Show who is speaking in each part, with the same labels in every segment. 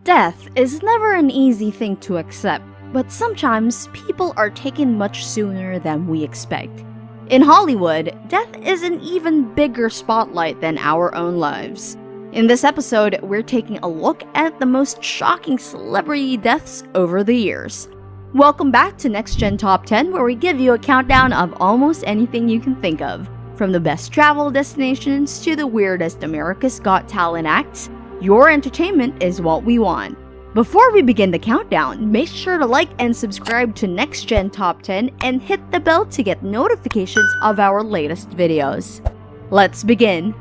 Speaker 1: Death is never an easy thing to accept, but sometimes people are taken much sooner than we expect. In Hollywood, death is an even bigger spotlight than our own lives. In this episode, we're taking a look at the most shocking celebrity deaths over the years. Welcome back to Next Gen Top 10, where we give you a countdown of almost anything you can think of. From the best travel destinations to the weirdest America's Got Talent acts, your entertainment is what we want. Before we begin the countdown, make sure to like and subscribe to Next Gen Top 10 and hit the bell to get notifications of our latest videos. Let's begin.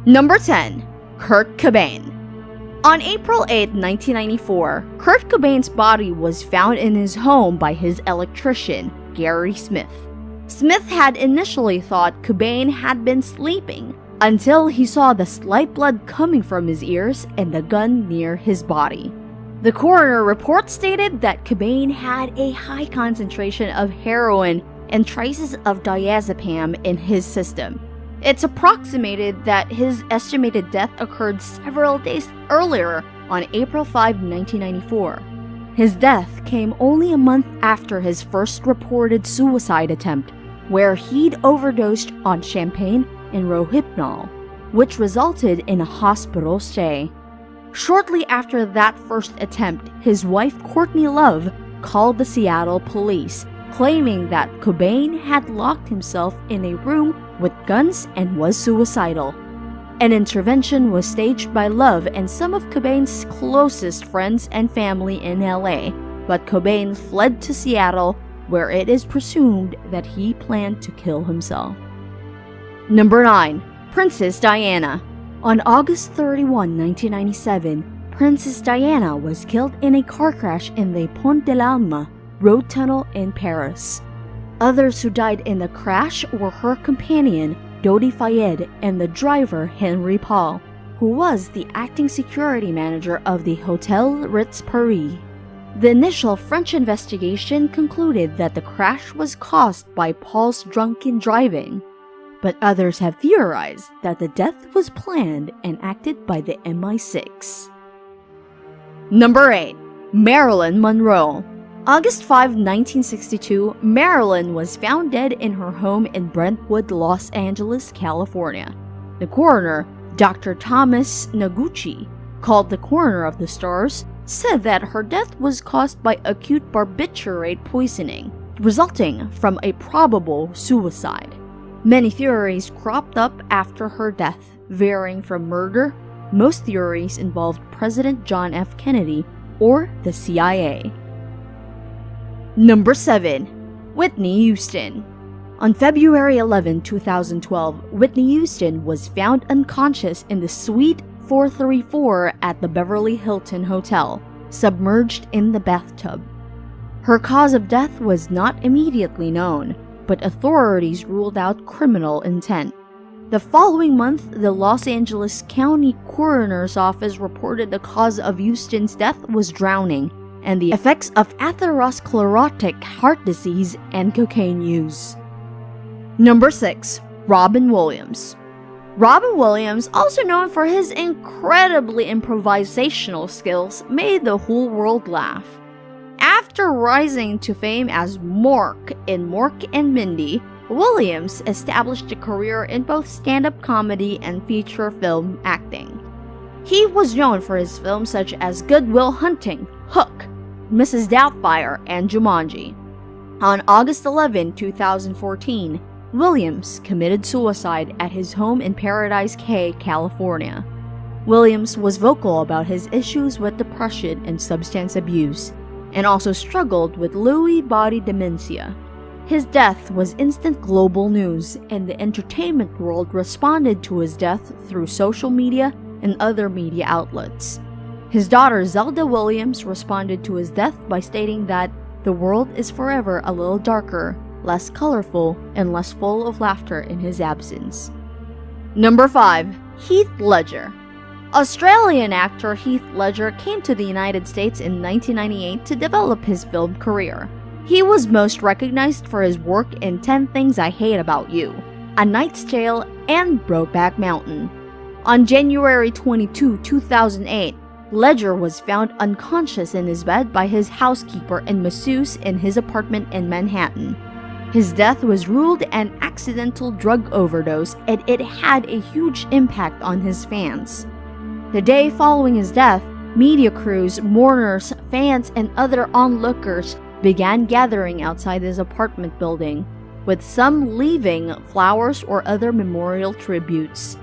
Speaker 1: Number 10. Kurt Cobain. On April 8, 1994, Kurt Cobain's body was found in his home by his electrician, Gary Smith. Smith had initially thought Cobain had been sleeping, until he saw the slight blood coming from his ears and the gun near his body. The coroner report stated that Cobain had a high concentration of heroin and traces of diazepam in his system. It's approximated that his estimated death occurred several days earlier on April 5, 1994. His death came only a month after his first reported suicide attempt, where he'd overdosed on champagne and Rohypnol, which resulted in a hospital stay. Shortly after that first attempt, his wife Courtney Love called the Seattle police, claiming that Cobain had locked himself in a room with guns and was suicidal. An intervention was staged by Love and some of Cobain's closest friends and family in LA, but Cobain fled to Seattle, where it is presumed that he planned to kill himself. Number 9. Princess Diana. On August 31, 1997, Princess Diana was killed in a car crash in the Pont de l'Alma road tunnel in Paris. Others who died in the crash were her companion, Dodi Fayed, and the driver, Henry Paul, who was the acting security manager of the Hotel Ritz Paris. The initial French investigation concluded that the crash was caused by Paul's drunken driving, but others have theorized that the death was planned and acted by the MI6. Number 8. Marilyn Monroe. August 5, 1962, Marilyn was found dead in her home in Brentwood, Los Angeles, California. The coroner, Dr. Thomas Noguchi, called the coroner of the stars, said that her death was caused by acute barbiturate poisoning, resulting from a probable suicide. Many theories cropped up after her death, varying from murder. Most theories involved President John F. Kennedy or the CIA. Number 7. Whitney Houston. On February 11, 2012, Whitney Houston was found unconscious in the Suite 434 at the Beverly Hilton Hotel, submerged in the bathtub. Her cause of death was not immediately known, but authorities ruled out criminal intent. The following month, the Los Angeles County Coroner's Office reported the cause of Houston's death was drowning and the effects of atherosclerotic heart disease and cocaine use. Number 6. Robin Williams. Robin Williams, also known for his incredibly improvisational skills, made the whole world laugh. After rising to fame as Mork in Mork and Mindy, Williams established a career in both stand-up comedy and feature film acting. He was known for his films such as Good Will Hunting, Hook, Mrs. Doubtfire, and Jumanji. On August 11, 2014, Williams committed suicide at his home in Paradise Cay, California. Williams was vocal about his issues with depression and substance abuse, and also struggled with Lewy body dementia. His death was instant global news, and the entertainment world responded to his death through social media and other media outlets. His daughter Zelda Williams responded to his death by stating that the world is forever a little darker, less colorful, and less full of laughter in his absence. Number 5. Heath Ledger. Australian actor Heath Ledger came to the United States in 1998 to develop his film career. He was most recognized for his work in 10 Things I Hate About You, A Knight's Tale, and Brokeback Mountain. On January 22, 2008, Ledger was found unconscious in his bed by his housekeeper and masseuse in his apartment in Manhattan. His death was ruled an accidental drug overdose, and it had a huge impact on his fans. The day following his death, media crews, mourners, fans, and other onlookers began gathering outside his apartment building, with some leaving flowers or other memorial tributes.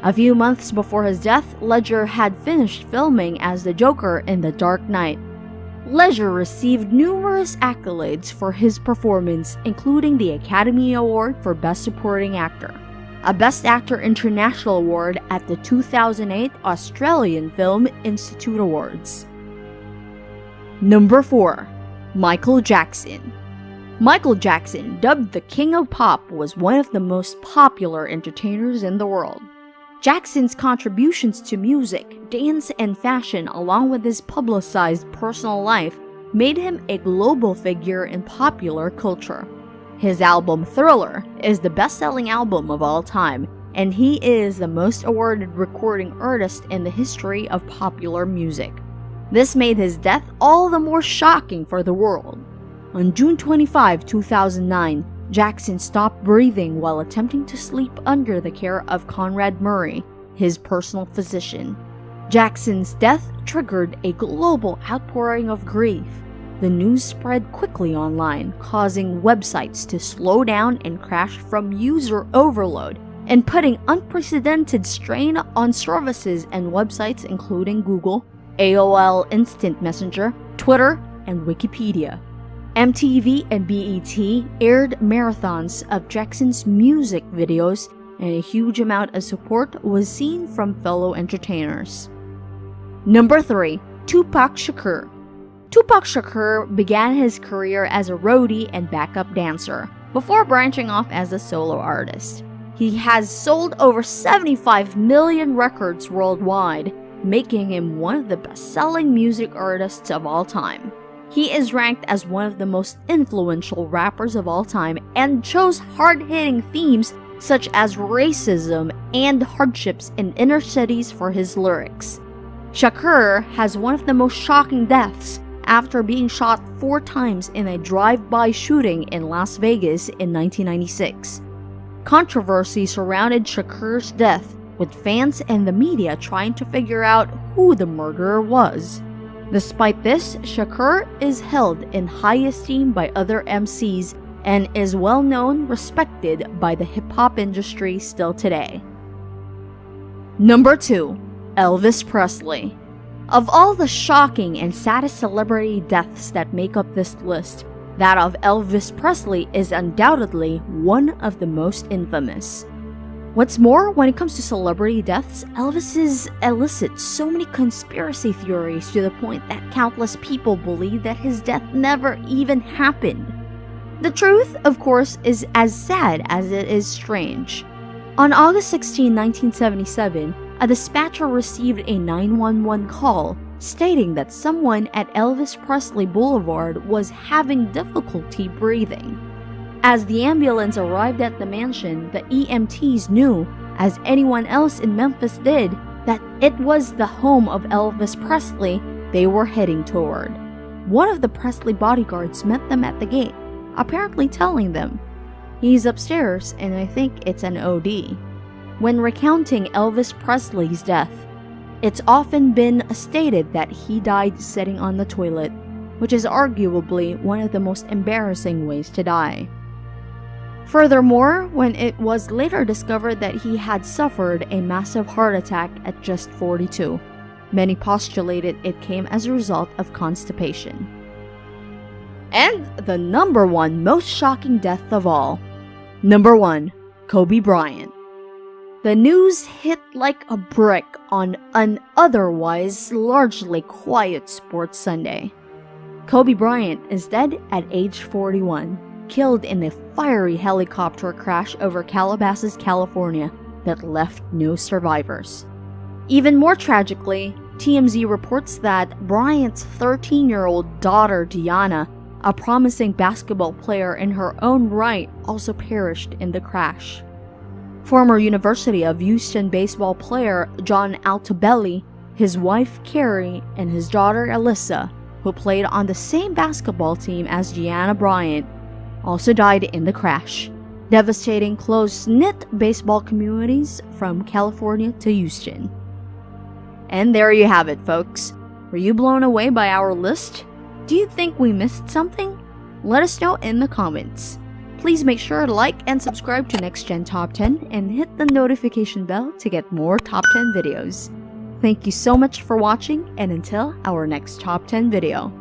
Speaker 1: A few months before his death, Ledger had finished filming as the Joker in The Dark Knight. Ledger received numerous accolades for his performance, including the Academy Award for Best Supporting Actor, a Best Actor International Award at the 2008 Australian Film Institute Awards. Number 4. Michael Jackson. Michael Jackson, dubbed the King of Pop, was one of the most popular entertainers in the world. Jackson's contributions to music, dance, and fashion, along with his publicized personal life, made him a global figure in popular culture. His album Thriller is the best-selling album of all time, and he is the most awarded recording artist in the history of popular music. This made his death all the more shocking for the world. On June 25, 2009, Jackson stopped breathing while attempting to sleep under the care of Conrad Murray, his personal physician. Jackson's death triggered a global outpouring of grief. The news spread quickly online, causing websites to slow down and crash from user overload, and putting unprecedented strain on services and websites including Google, AOL Instant Messenger, Twitter, and Wikipedia. MTV and BET aired marathons of Jackson's music videos, and a huge amount of support was seen from fellow entertainers. Number 3. Tupac Shakur. Tupac Shakur began his career as a roadie and backup dancer, before branching off as a solo artist. He has sold over 75 million records worldwide, making him one of the best-selling music artists of all time. He is ranked as one of the most influential rappers of all time and chose hard-hitting themes such as racism and hardships in inner cities for his lyrics. Shakur has one of the most shocking deaths after being shot 4 times in a drive-by shooting in Las Vegas in 1996. Controversy surrounded Shakur's death, with fans and the media trying to figure out who the murderer was. Despite this, Shakur is held in high esteem by other MCs and is well known, respected by the hip-hop industry still today. Number 2. Elvis Presley. Of all the shocking and saddest celebrity deaths that make up this list, that of Elvis Presley is undoubtedly one of the most infamous. What's more, when it comes to celebrity deaths, Elvis elicits so many conspiracy theories to the point that countless people believe that his death never even happened. The truth, of course, is as sad as it is strange. On August 16, 1977, a dispatcher received a 911 call stating that someone at Elvis Presley Boulevard was having difficulty breathing. As the ambulance arrived at the mansion, the EMTs knew, as anyone else in Memphis did, that it was the home of Elvis Presley they were heading toward. One of the Presley bodyguards met them at the gate, apparently telling them, "He's upstairs and I think it's an OD." When recounting Elvis Presley's death, it's often been stated that he died sitting on the toilet, which is arguably one of the most embarrassing ways to die. Furthermore, when it was later discovered that he had suffered a massive heart attack at just 42, many postulated it came as a result of constipation. And the number 1 most shocking death of all. Number 1. Kobe Bryant. The news hit like a brick on an otherwise largely quiet sports Sunday. Kobe Bryant is dead at age 41. Killed in a fiery helicopter crash over Calabasas, California that left no survivors. Even more tragically, TMZ reports that Bryant's 13-year-old daughter Diana, a promising basketball player in her own right, also perished in the crash. Former University of Houston baseball player John Altobelli, His wife Carrie and his daughter Alyssa, who played on the same basketball team as Gianna Bryant, also died in the crash, devastating close-knit baseball communities from California to Houston. And there you have it, folks. Were you blown away by our list? Do you think we missed something? Let us know in the comments. Please make sure to like and subscribe to Next Gen Top 10 and hit the notification bell to get more Top 10 videos. Thank you so much for watching, and until our next Top 10 video.